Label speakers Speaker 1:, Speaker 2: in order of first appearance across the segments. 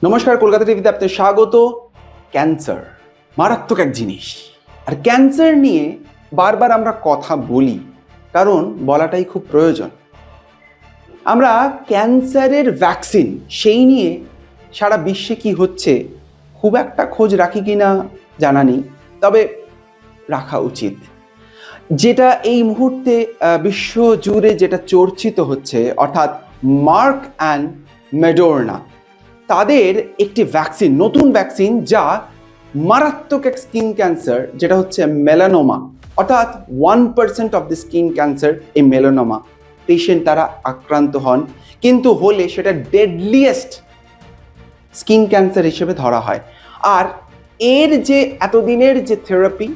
Speaker 1: নমস্কার, কলকাতা টিভিতে আপনাদের স্বাগত। ক্যান্সার মারাত্মক এক জিনিস, আর ক্যান্সার নিয়ে বারবার আমরা কথা বলি, কারণ বলাটাই খুব প্রয়োজন। আমরা ক্যান্সারের ভ্যাকসিন সেই নিয়ে সারা বিশ্বে কি হচ্ছে খুব একটা খোঁজ রাখি কিনা জানা নেই, তবে রাখা উচিত। যেটা এই মুহূর্তে বিশ্ব জুড়ে যেটা চর্চিত হচ্ছে, অর্থাৎ মার্ক অ্যান্ড মেডোর্না, তাদের একটি ভ্যাকসিন, নতুন ভ্যাকসিন, যা মারাত্মক এক স্কিন ক্যান্সার, যেটা হচ্ছে মেলানোমা, অর্থাৎ 1% অফ দ্য স্কিন ক্যান্সার এই মেলানোমা পেশেন্ট তারা আক্রান্ত হন, কিন্তু হলে সেটা ডেডলিয়েস্ট স্কিন ক্যান্সার হিসেবে ধরা হয়। আর এর যে এতদিনের যে থেরাপি,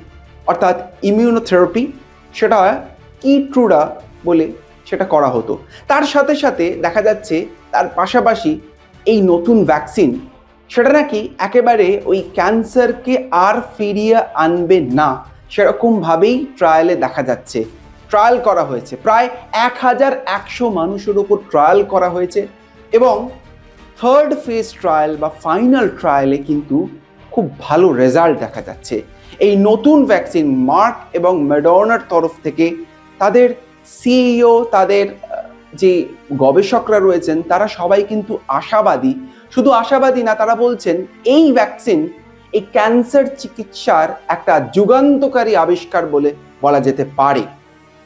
Speaker 1: অর্থাৎ ইমিউনোথেরাপি, সেটা কিট্রুডা বলে সেটা করা হতো। তার সাথে সাথে দেখা যাচ্ছে তার পাশাপাশি এই নতুন ভ্যাকসিন, সেটা নাকি একেবারে ওই ক্যান্সারকে আর ফিরিয়ে আনবে না, সেরকমভাবেই ট্রায়ালে দেখা যাচ্ছে। ট্রায়াল করা হয়েছে, প্রায় 1100 মানুষের উপর ট্রায়াল করা হয়েছে, এবং থার্ড ফেজ ট্রায়াল বা ফাইনাল ট্রায়ালে কিন্তু খুব ভালো রেজাল্ট দেখা যাচ্ছে। এই নতুন ভ্যাকসিন মার্ক এবং মেডোর্নার তরফ থেকে তাদের সিইও, তাদের যে গবেষকরা রয়েছেন, তারা সবাই কিন্তু আশাবাদী। শুধু আশাবাদী না, তারা বলছেন এই ভ্যাকসিন এই ক্যান্সার চিকিৎসার একটা যুগান্তকারী আবিষ্কার বলে বলা যেতে পারে।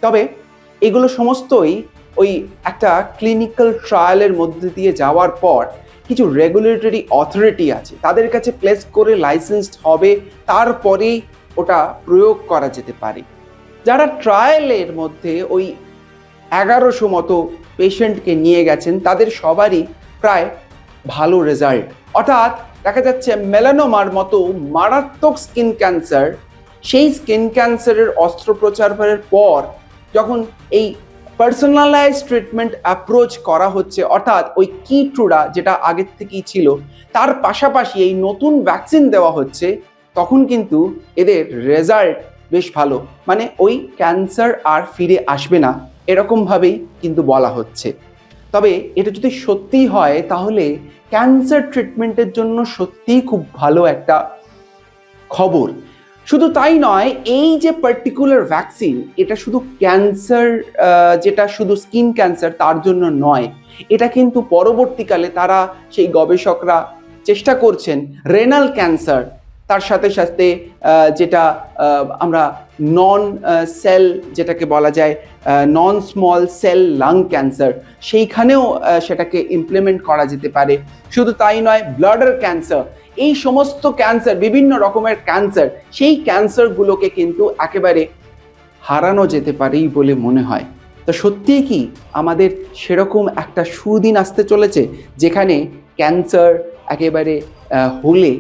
Speaker 1: তবে এগুলো সমস্তই ওই একটা ক্লিনিক্যাল ট্রায়ালের মধ্যে দিয়ে যাওয়ার পর কিছু রেগুলেটরি অথরিটি আছে, তাদের কাছে প্লেস করে লাইসেন্সড হবে, তারপরেই ওটা প্রয়োগ করা যেতে পারে। যারা ট্রায়ালের মধ্যে ওই 1100 মতো পেশেন্টকে নিয়ে গেছেন, তাদের সবারই প্রায় ভালো রেজাল্ট। অর্থাৎ দেখা যাচ্ছে মেলানোমার মতো মারাত্মক স্কিন ক্যান্সার, সেই স্কিন ক্যান্সারের অস্ত্রোপচারের পর যখন এই পার্সোনালাইজড ট্রিটমেন্ট অ্যাপ্রোচ করা হচ্ছে, অর্থাৎ ওই কিট্রুডা যেটা আগের থেকেই ছিল, তার পাশাপাশি এই নতুন ভ্যাকসিন দেওয়া হচ্ছে, তখন কিন্তু এদের রেজাল্ট বেশ ভালো। মানে ওই ক্যান্সার আর ফিরে আসবে না, এরকমভাবেই কিন্তু বলা হচ্ছে। তবে এটা যদি সত্যি হয়, তাহলে ক্যান্সার ট্রিটমেন্টের জন্য সত্যিই খুব ভালো একটা খবর। শুধু তাই নয়, এই যে পার্টিকুলার ভ্যাকসিন, এটা শুধু ক্যান্সার, যেটা শুধু স্কিন ক্যান্সার তার জন্য নয়, এটা কিন্তু পরবর্তীকালে তারা সেই গবেষকরা চেষ্টা করছেন রেনাল ক্যান্সার, তার সাথে সাথে যেটা আমরা নন সেল, যেটাকে বলা যায় non small cell lung cancer, সেইখানেও সেটাকে ইমপ্লিমেন্ট করা যেতে পারে। শুধু তাই নয়, ব্লাডার ক্যান্সার, এই সমস্ত ক্যান্সার, বিভিন্ন রকমের ক্যান্সার, সেই ক্যান্সারগুলোকে কিন্তু একেবারে হারানো যেতে পারেই বলে মনে হয়। তো সত্যিই কি আমাদের সেরকম একটা সুদিন আসতে চলেছে, যেখানে ক্যান্সার একেবারে হলে,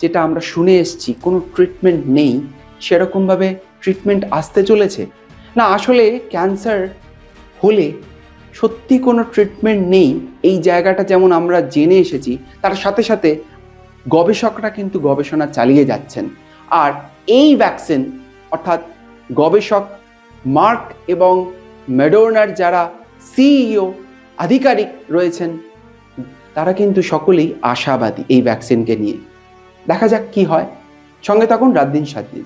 Speaker 1: যেটা আমরা শুনে এসেছি কোনো ট্রিটমেন্ট নেই, সেরকমভাবে ট্রিটমেন্ট আসতে চলেছে? না, আসলে ক্যান্সার হলে সত্যি কোনো ট্রিটমেন্ট নেই, এই জায়গাটা যেমন আমরা জেনে এসেছি, তার সাথে সাথে গবেষকরা কিন্তু গবেষণা চালিয়ে যাচ্ছেন। আর এই ভ্যাকসিন, অর্থাৎ গবেষক মার্ক এবং মেডোর্নার যারা সিইও আধিকারিক রয়েছেন, তারা কিন্তু সকলেই আশাবাদী এই ভ্যাকসিনকে নিয়ে। দেখা যাক কি হয়। সঙ্গে থাকুন রাত দিন 7 দিন।